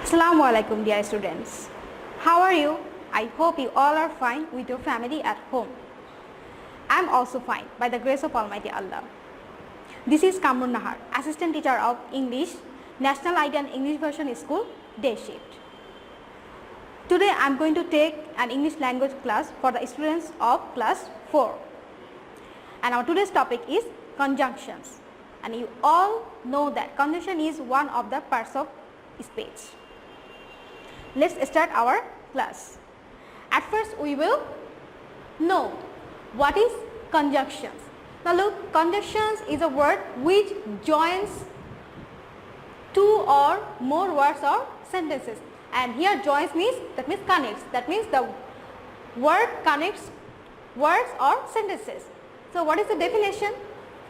Assalamu alaikum dear students. How are you? I hope you all are fine with your family at home. I am also fine by the grace of Almighty Allah. This is Kamrun Nahar, Assistant Teacher of English, National Ideal English Version School, Day Shift. Today I am going to take an English language class for the students of class 4. And our today's topic is conjunctions. And you all know that conjunction is one of the parts of speech. Let's start our class. At first we will know what is conjunctions. Now look, conjunctions is a word which joins two or more words or sentences. And here joins means, that means connects. That means the word connects words or sentences. So what is the definition?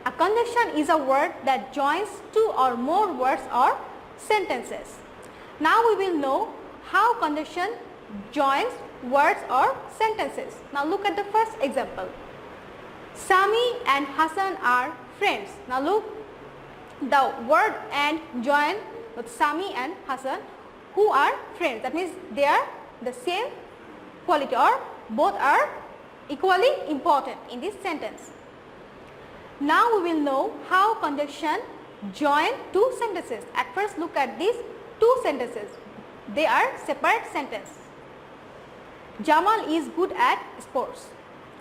A conjunction is a word that joins two or more words or sentences. Now we will know how conjunction joins words or sentences. Now look at the first example. Sami and Hassan are friends. Now look, the word and join with Sami and Hassan, who are friends. That means they are the same quality or both are equally important in this sentence. Now we will know how conjunction join two sentences. At first look at these two sentences. They are separate sentences. Jamal is good at sports.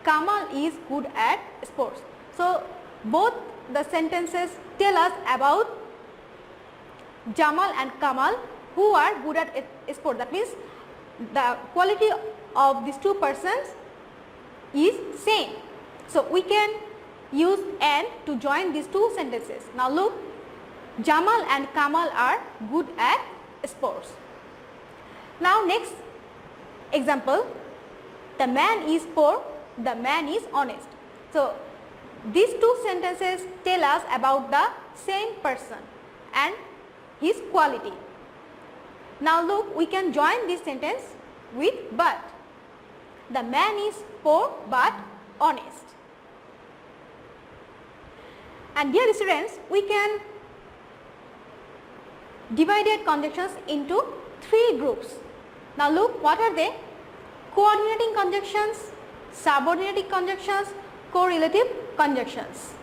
Kamal is good at sports. So both the sentences tell us about Jamal and Kamal, who are good at sport. That means the quality of these two persons is same. So we can use and to join these two sentences. Now look, Jamal and Kamal are good at sports. Now next example, the man is poor, the man is honest. So these two sentences tell us about the same person and his quality. Now look, we can join this sentence with but. The man is poor but honest. And dear students, we can divide conjunctions into three groups. Now look, what are they? Coordinating conjunctions, subordinating conjunctions, correlative conjunctions.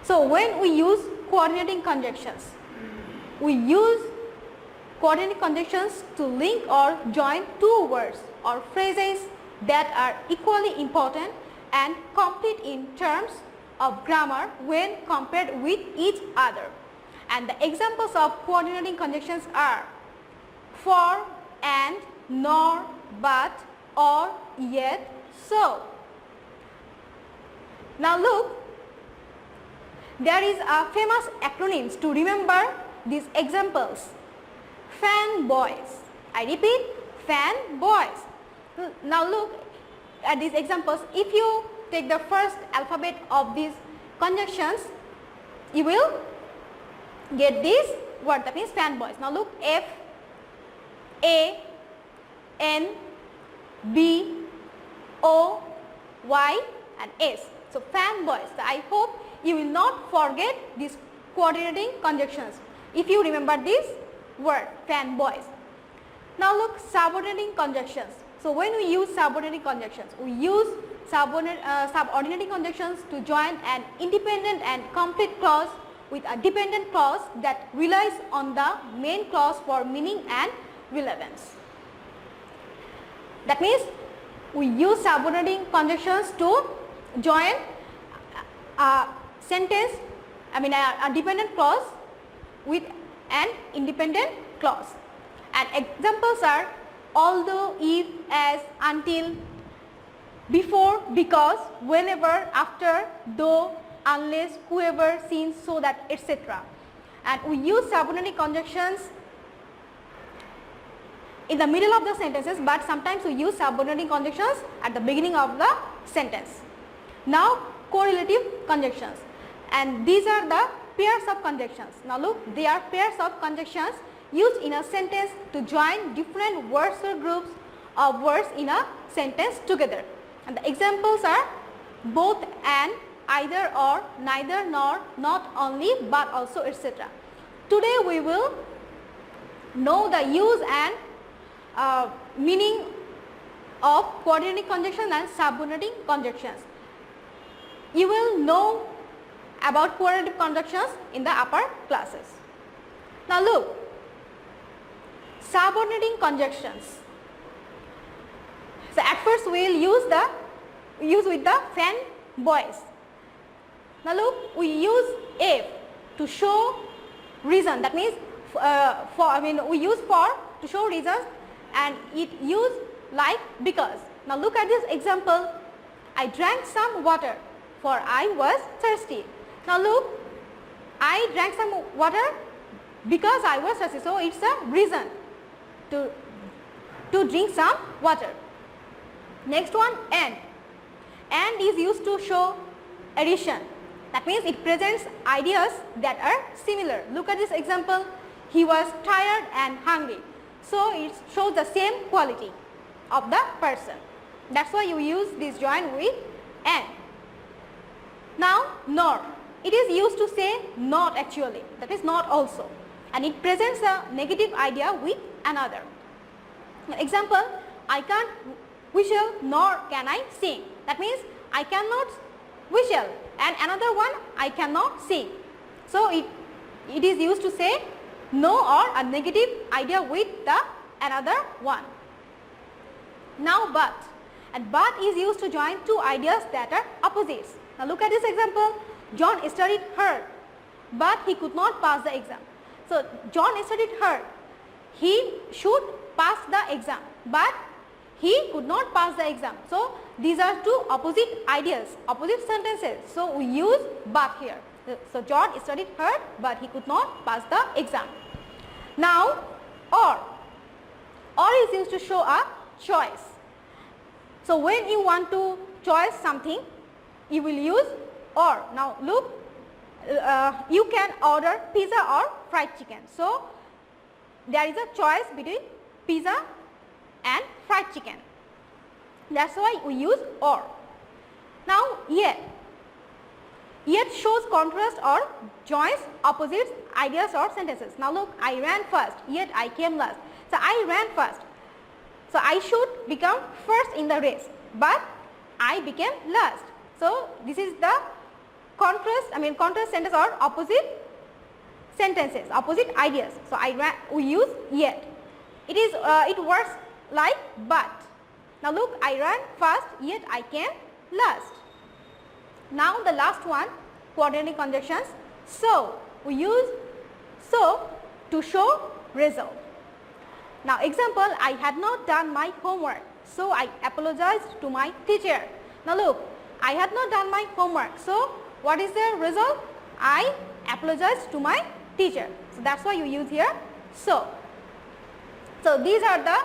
So when we use coordinating conjunctions, we use coordinating conjunctions to link or join two words or phrases that are equally important and complete in terms of grammar when compared with each other. And the examples of coordinating conjunctions are for, and, nor, but, or, yet, so. Now look, there is a famous acronyms to remember these examples. Fanboys. I repeat, fanboys. Now look at these examples. If you take the first alphabet of these conjunctions, you will get this word, that means fanboys. Now look, F, A, N, B, O, Y and S. So fanboys. So I hope you will not forget these coordinating conjunctions if you remember this word, fanboys. Now look, subordinating conjunctions. So when we use subordinating conjunctions, we use subordinating conjunctions to join an independent and complete clause with a dependent clause that relies on the main clause for meaning and relevance. That means we use subordinating conjunctions to join a sentence, a dependent clause with an independent clause. And examples are although, if, as, until, before, because, whenever, after, though, unless, whoever, since, so that, etc. And we use subordinating conjunctions in the middle of the sentences, but sometimes we use subordinating conjunctions at the beginning of the sentence. Now correlative conjunctions, and these are the pairs of conjunctions. Now look, they are pairs of conjunctions used in a sentence to join different words or groups of words in a sentence together. And the examples are both, and, either, or, neither, nor, not only, but also, etc. Today we will know the use and meaning of quadratic conjunctions and subordinating conjunctions. You will know about quadratic conjunctions in the upper classes. Now look, subordinating conjunctions. So at first we will use with the fan voice. Now look, we use if to show reason. That means we use for to show reasons, and it use like because. Now look at this example. I drank some water for I was thirsty. Now look, I drank some water because I was thirsty. So it's a reason to drink some water. Next one, and. And is used to show addition. That means it presents ideas that are similar. Look at this example. He was tired and hungry. So it shows the same quality of the person. That's why you use this join with and. Now nor. It is used to say not actually. That is not also. And it presents a negative idea with another. Example, I can't whistle nor can I sing. That means I cannot whistle, and another one I cannot sing. So it is used to say no or a negative idea with the another one. Now but, and but is used to join two ideas that are opposites. Now look at this example. John studied hard, but he could not pass the exam. So John studied hard. He should pass the exam, but he could not pass the exam. So these are two opposite ideas, opposite sentences. So we use but here. So John studied hard, but he could not pass the exam. Now or is used to show a choice. So when you want to choose something, you will use or. Now look, you can order pizza or fried chicken. So there is a choice between pizza and fried chicken. That's why we use or. Now yet. Yet shows contrast or joins opposites, ideas or sentences. Now look, I ran first, yet I came last. So I ran first. So I should become first in the race, but I became last. So this is the contrast sentence or opposite sentences, opposite ideas. So we use yet. It works like but. Now look, I ran fast, yet I came last. Now the last one, quadratic conjunctions. So we use so to show result. Now example, I had not done my homework, so I apologized to my teacher. Now look, I had not done my homework, so what is the result? I apologized to my teacher. So that's why you use here so. So these are the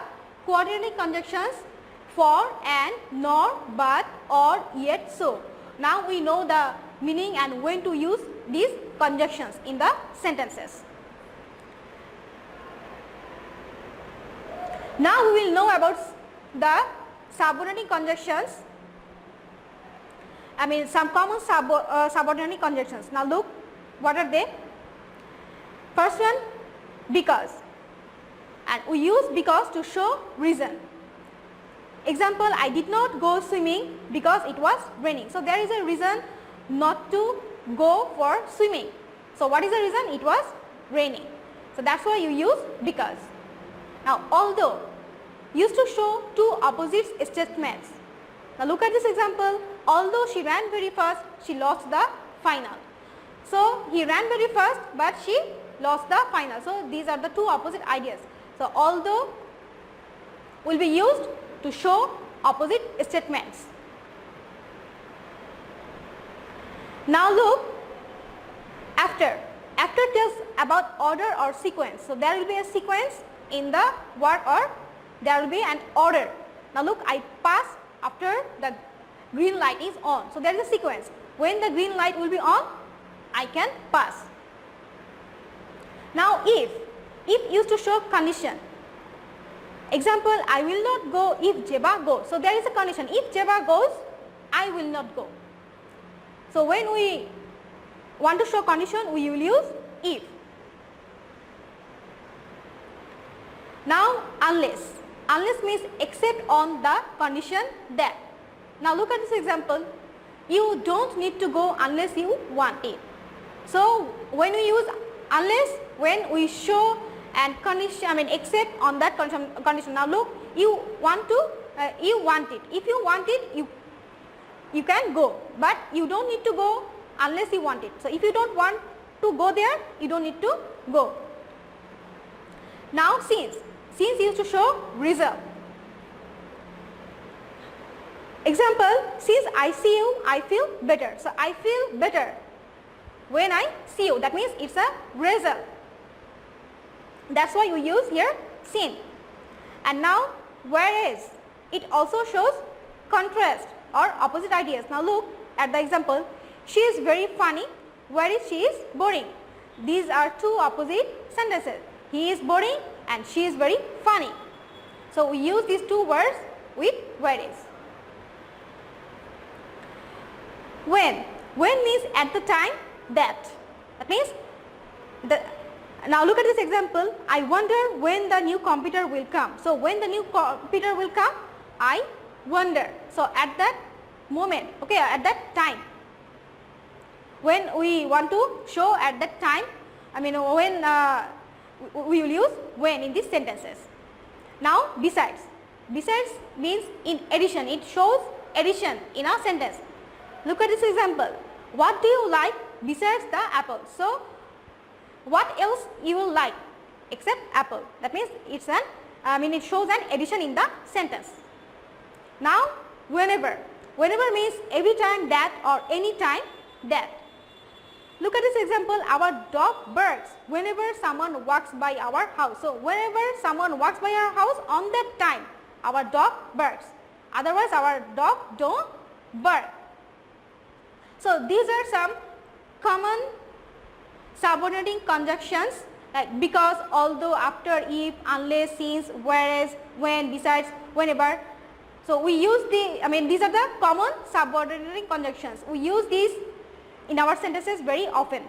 quadratic conjunctions for, and, nor, but, or, yet, so. Now we know the meaning and when to use these conjunctions in the sentences. Now we will know about the subordinating conjunctions. Some common subordinating conjunctions. Now look, what are they? First one, because. And we use because to show reason. Example, I did not go swimming because it was raining. So there is a reason not to go for swimming. So what is the reason? It was raining. So that's why you use because. Now although used to show two opposite statements. Now look at this example. Although she ran very fast, she lost the final. So he ran very fast, but she lost the final. So these are the two opposite ideas. So although will be used to show opposite statements. Now look, after. After tells about order or sequence. So there will be a sequence in the word or there will be an order. Now look, I pass after the green light is on. So there is a sequence. When the green light will be on, I can pass. Now if used to show condition. Example, I will not go if Jeba goes. So there is a condition. If Jeba goes, I will not go. So when we want to show condition, we will use if. Now unless. Unless means except on the condition that. Now look at this example. You don't need to go unless you want it. So when we use unless, when we show and condition, except on that condition. Now look, you want to, you want it. If you want it, you can go, but you don't need to go unless you want it. So if you don't want to go there, you don't need to go. Now since used to show result. Example, since I see you, I feel better. So I feel better when I see you. That means it's a result. That's why we use here since. And now whereas, it also shows contrast or opposite ideas. Now look at the example. She is very funny, whereas she is boring. These are two opposite sentences. He is boring and she is very funny. So we use these two words with whereas. When means at the time that. That means now look at this example. I wonder when the new computer will come. So when the new computer will come, I wonder. So at that moment, okay, at that time. When we want to show at that time, when we will use when in these sentences. Now besides. Besides means in addition. It shows addition in a sentence. Look at this example. What do you like besides the apple? So what else you will like except apple? That means it's an it shows an addition in the sentence. Now whenever. Whenever means every time that or any time that. Look at this example. Our dog barks whenever someone walks by our house. So whenever someone walks by our house, on that time our dog barks. Otherwise our dog don't bark. So these are some common subordinating conjunctions, like because, although, after, if, unless, since, whereas, when, besides, whenever. So we use these are the common subordinating conjunctions. We use these in our sentences very often.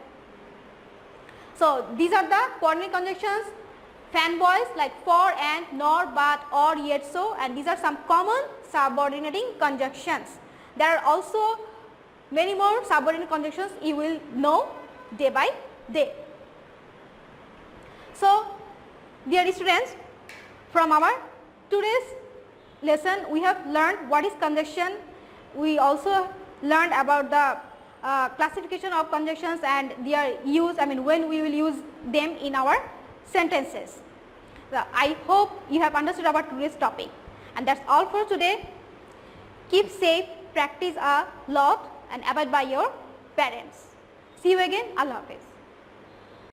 So these are the coordinate conjunctions, fanboys like for, and, nor, but, or, yet, so, and these are some common subordinating conjunctions. There are also many more subordinate conjunctions you will know day by day. So dear students, from our today's lesson we have learned what is conjunction. We also learned about the classification of conjunctions and their use, when we will use them in our sentences. So I hope you have understood about today's topic, and that's all for today. Keep safe, practice a lot, and abide by your parents. See you again. Allah Hafiz.